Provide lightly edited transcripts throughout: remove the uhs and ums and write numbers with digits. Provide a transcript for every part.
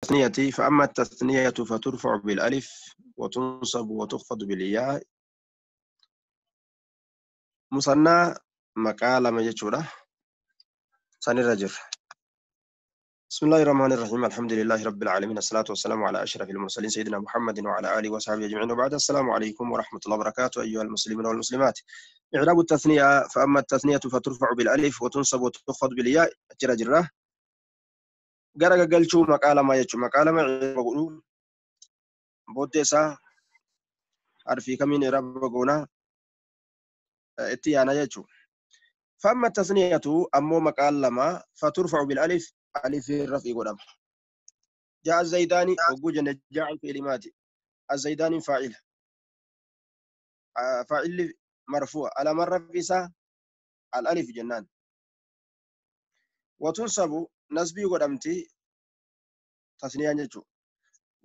التثنية فأما التثنية فترفع بالألف وتنصب وتخفض بالياء. مثنى مقالة مجتورة ثاني الرجل. بسم الله الرحمن الرحيم الحمد لله رب العالمين الصلاة والسلام على أشرف المرسلين سيدنا محمد وعلى آله وصحبه أجمعين وبعد. السلام عليكم ورحمة الله وبركاته أيها المسلمين والمسلمات. إعراب التثنية فأما التثنية فترفع بالألف وتنصب وتخفض بالياء جرة قرق قلشو مقالة ما يجو مقالة ما يقولون بوديسا عرفي كمين إعراب قونا اتيانا يجو. فأما التثنية أمو مقالة ما فترفع بالألف ألف الرفع قدام. جاء الزيداني وجوجنا جاء في كلماتي الزيداني فاعل فاعل مرفوع على مرة فيسا الألف جنان. وتنصب نسبي قدامتي تثنية نجو.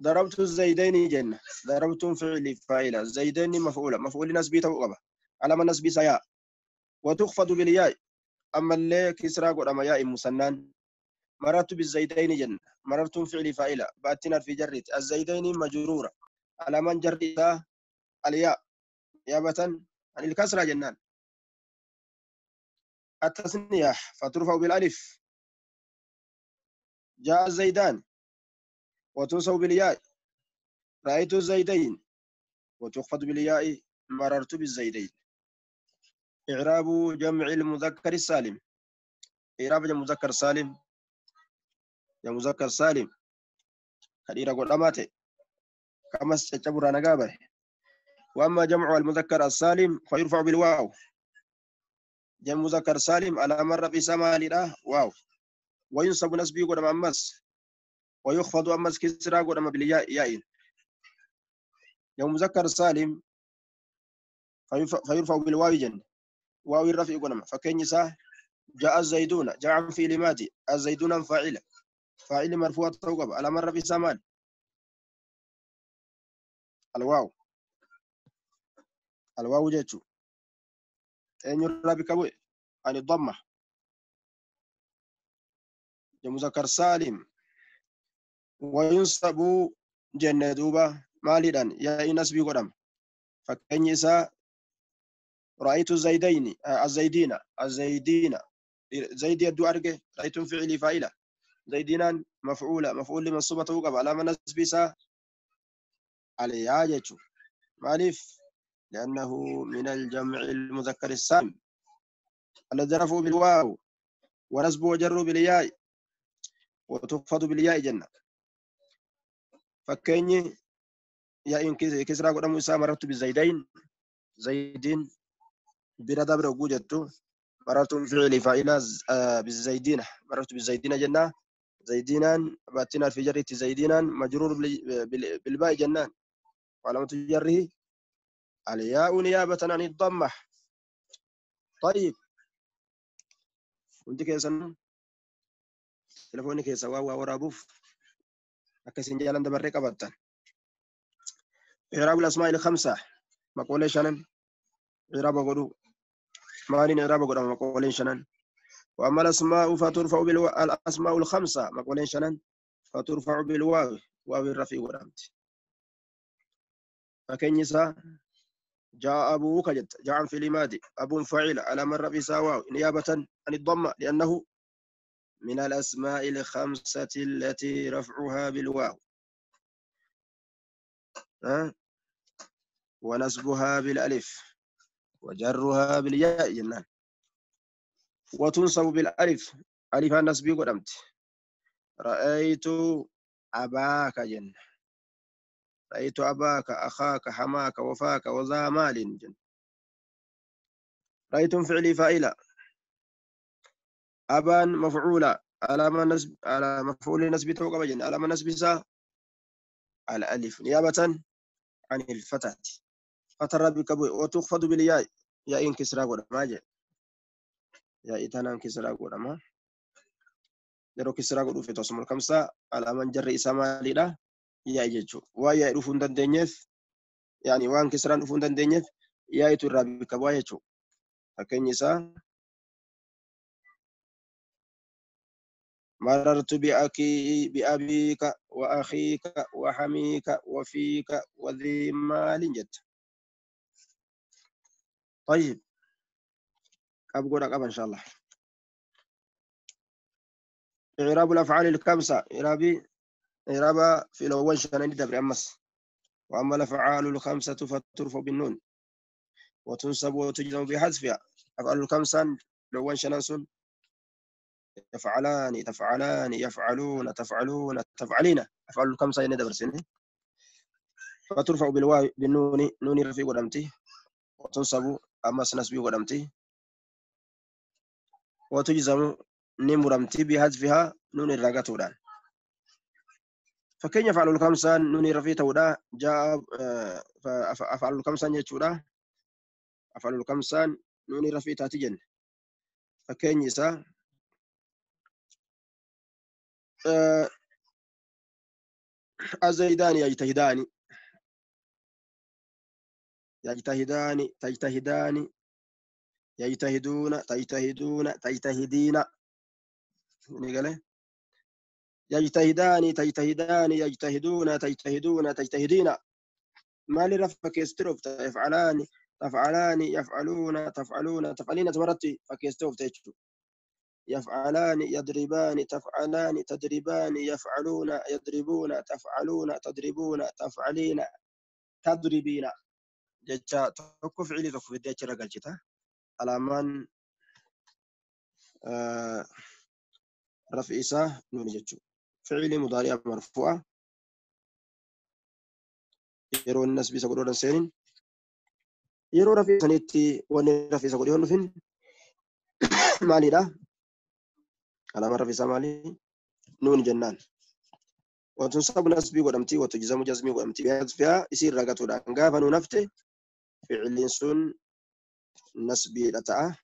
ضربت الزيدين جنة ضربت فعل فاعل الزيدين مفعول نسبي توقبه على ما نسبي سياء. وتخفض بالياء أما اللي كسرى قدام ياء مسنان. مررت بالزيدين جنة مررت فعل فاعل باتنا في جريت الزيدين مجرورة على من جريتها الياء يابة عن الكسرة جنان. التثنية فترفع بالألف جاء الزيدان وتنصب بالياء رأيت الزيدين وتخفض بالياء مررت بالزيدين. إعراب جمع المذكر السالم. إعراب جمع المذكر السالم جمع المذكر السالم كديرا قداماته كما استجبر نقابه. وأما جمع المذكر السالم فيرفع بالواو. جمع المذكر السالم على مر في سمالنا واو وينصب نسبي قدام أمس ويخفض أمس كسرى قدام بالياء يائن. يوم مذكر سالم فيرفع بالواو جن واو الرفع قدام فكين يسا جاء الزيدون جاء في لماتي الزيدون فاعل مرفوع توقف على مر في سمال الواو جتشو أن يرى بكبوي عن الضمة. مذكر سالم وينصب جنة دوبا مالدا يا نسبي قدام فكين يسا رأيت الزيدين الزيدين زيد يدو أرجع رأيت فعلي فاعلة زيدين مفعول لمنصوبة توقف على من نسبي سا على ياجتشو مالف لأنه من الجمع المذكر السالم الذي رفعوا بالواو ونسبه وجره بالياء وتخفض بالياء جنة. فكيني يا إن كسرى قدام موسى مررت بالزيدين زيدين بردا برجوجته مررت فعل فاعل بالزيدين مررت بالزيدين جنة زيدينا باتنا في جرة زيدينا مجرور بالباء جنان وعلامة جره الياء نيابة عن الضمة. طيب كنت كيسن تلفوني كيسا واو ورابوف أكسين جالان دبريك أبطان. إعراب الأسماء الخمسة مقولين شنن إعراب قدو مالين إعراب قدو مقولين شنن. وأما الأسماء فترفع الأسماء الخمسة مقولين شنن فترفع بالواو واو الرفيع ورمت. فكين يسا جاء أبوك جد جاء في لمادي أبو فاعل على مر في سواو نيابة عن الضمة لأنه من الأسماء الخمسة التي رفعها بالواو ونسبها بالألف وجرها بالياء جنان. وتنصب بالألف ألف النسب قدمت رأيت أباك جن رأيت أباك أخاك حماك وفاك وذا مال جن. رأيت فعلي فاعلا أبان مفعولا على ما نسب على مفعول نسب توقع جن على ما نسب سا الألف نيابة عن الفتاة فترى بكبوي. وتخفض بالياء يا إن كسرى قدام ما جاء يا إتانا كسرى قدام yeroo kisraa godhuuf tosuma kamsa alaaman jarri isaa maalidha yaa jechuudha. Waa yaa dhufuu hin dandeenyeef yaani waan kisraan dhufuu hin dandeenyeef yaa itu irraa bika bu'aa jechuudha. Fakkeenyi isaa مررت بأبيك وأخيك وحميك وفيك وذي مال جد. طيب أبقى لك إن شاء الله. إعراب الأفعال الخمسة إعراب في الأول شأن دبر أمس. وأما الأفعال الخمسة فترفع بالنون وتنصب وتجزم بحذفها. أفعال الخمسة الأول شأن يفعلان تفعلان يفعلون تفعلون تفعلين. أفعال الخمسة دبر سنة. فترفع بالواو بالنون نون رفيق ودمتي وتنصب أما سنسبي ودمتي وتجزم نمرمتي بحذفها نون الرقة. فكين يفعل الخمسة نون رفيق تودا جاء فأفعل الخمسة يجودا أفعل الخمسة نون رفيق تاتجن. فكين يسا الزيدان يجتهدان يجتهدان تجتهدان يجتهدون تجتهدون تجتهدين. يجتهدان تجتهدان يجتهدون تجتهدون تجتهدين. ما لرفع كيستروف يفعلان تفعلان يفعلون تفعلون تفعلين تمرتي فكيستروف تيجو. يفعلان يضربان تفعلان تضربان يفعلون يضربون تفعلون تضربون تفعلين تضربين. جتا توقف فعلي توقف بديت رجلتها alamaan رفع إساء نون جتشو. فعل مضارع مرفوع يرون الناس بيسقطون سنين يرون رفع سنتي ونرفع سقطون فين مالي ده علامة رفع إساء مالي نون جنان. وتنصب نسبي ودمتي وتجزم جزمي ودمتي بحذفها يصير رقته ده انقاف نفته فعل سن نسبي لتاء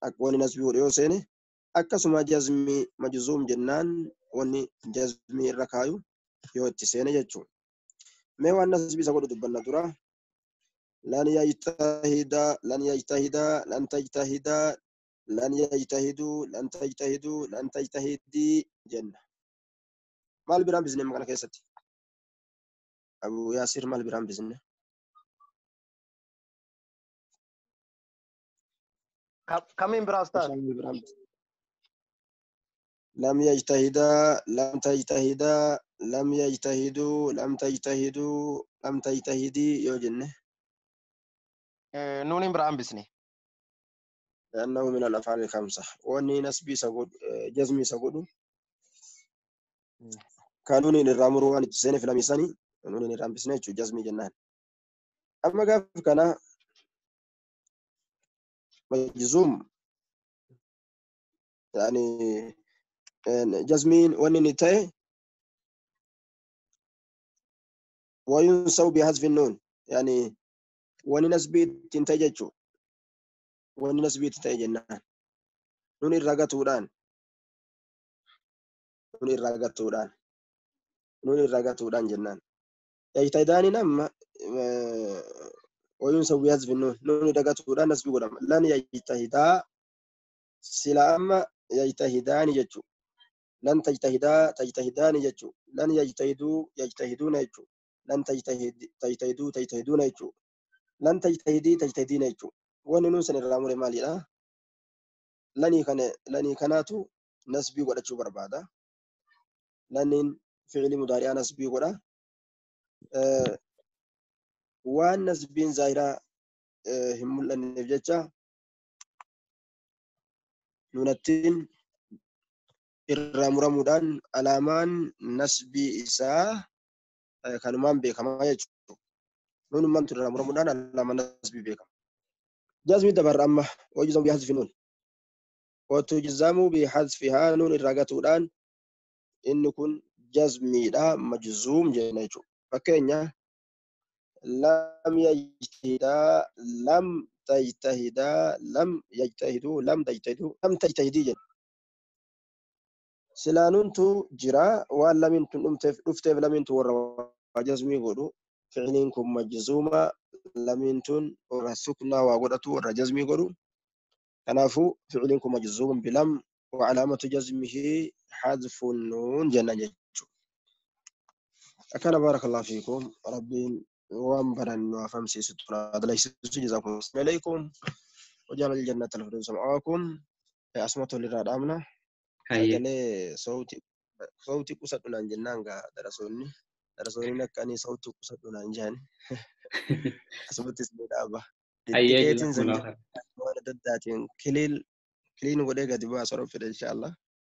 أكون نسبي وديوسيني akkasuma jazmii majzuum jennaan wanni jazmii irra kaayu yoo itti seene jechuun mee waan nasbii isa godhu dubbanna dura lan yajtahida lan yajtahida lan tajtahida lan yajtahidu lan tajtahidu lan tajtahidii jenna. maal biraan bisne kana keessatti abu yaasir maal biraan bisne kamiin biraa ustaas لم يجتهدا لم تجتهدا لم يجتهدوا لم تجتهدوا لم تجتهدي يوجنه نون برام بسني لأنه من الأفعال الخمسة وأني نسبي سقود جزمي سقود كانون الرامر وان تسني في لميساني نون الرام بسني جزمي جنان. أما قف كنا مجزوم يعني جزمين وأني نتاي وينسو بحذف النون يعني وأني نسبي تنتججو وأني نسبي تنتج جنان نون الرقتودان نون الرقتودان نون الرقتودان جنان يجتهدان نما وينسو بحذف النون نون الرقتودان نسبي قدام لن يجتهدا سلا أما يجتهدان يجو لن تجتهدا تجتهدان يجو لن يجتهدوا يجتهدون يجو لن تجتهدوا تجتهدون يجو لن تجتهدي تجتهدين يجو ونون سن الرامور مالي لا لني كاناتو نسبي ولا تشو بربادا لنين فعل مضارع نسبي ولا وان نسبين زايرة هم لن نفجتها نونتين الرامورمودان alamaan nasbii isaa kanumaan beekamaa jechuudha. Nuun irraamuramuudhaan alamaan nasbii beekama. Jazmii dabarra amma wajjizamu bihazfi nuun. Watujzamu bihazfihaa nuun irraa gatuudhaan inni kun jazmiidha majzuum jenna jechuudha. Fakkeenya lam yajtahidaa lam tajtahidaa lam yajtahiduu lam tajtahiduu lam tajtahidii jenna. سلانونتو جرا واللمنتو دفتف لمنتو ورا جزمي غدو فعلينكم مجزومة لمنتون ورا سكنا وغدتو ورا جزمي غدو كنافو فعلينكم مجزوم بلم وعلامة جزمه حذف النون جنة جتشو أكان بارك الله فيكم ربي وانبرا وفهم سيستنا ليس جزاكم عليكم وجعل الجنة الفردوس معكم أسمة للراد أمنا هيا سجلي صوتي قصدنا جنان درسوني نكاني صوتي قصدنا جان أسمت اسمي الأبا هيا التيكيتين جزاكم الله زنجان خير. وانا دداتين كلين وديقة دبا صرف إن شاء الله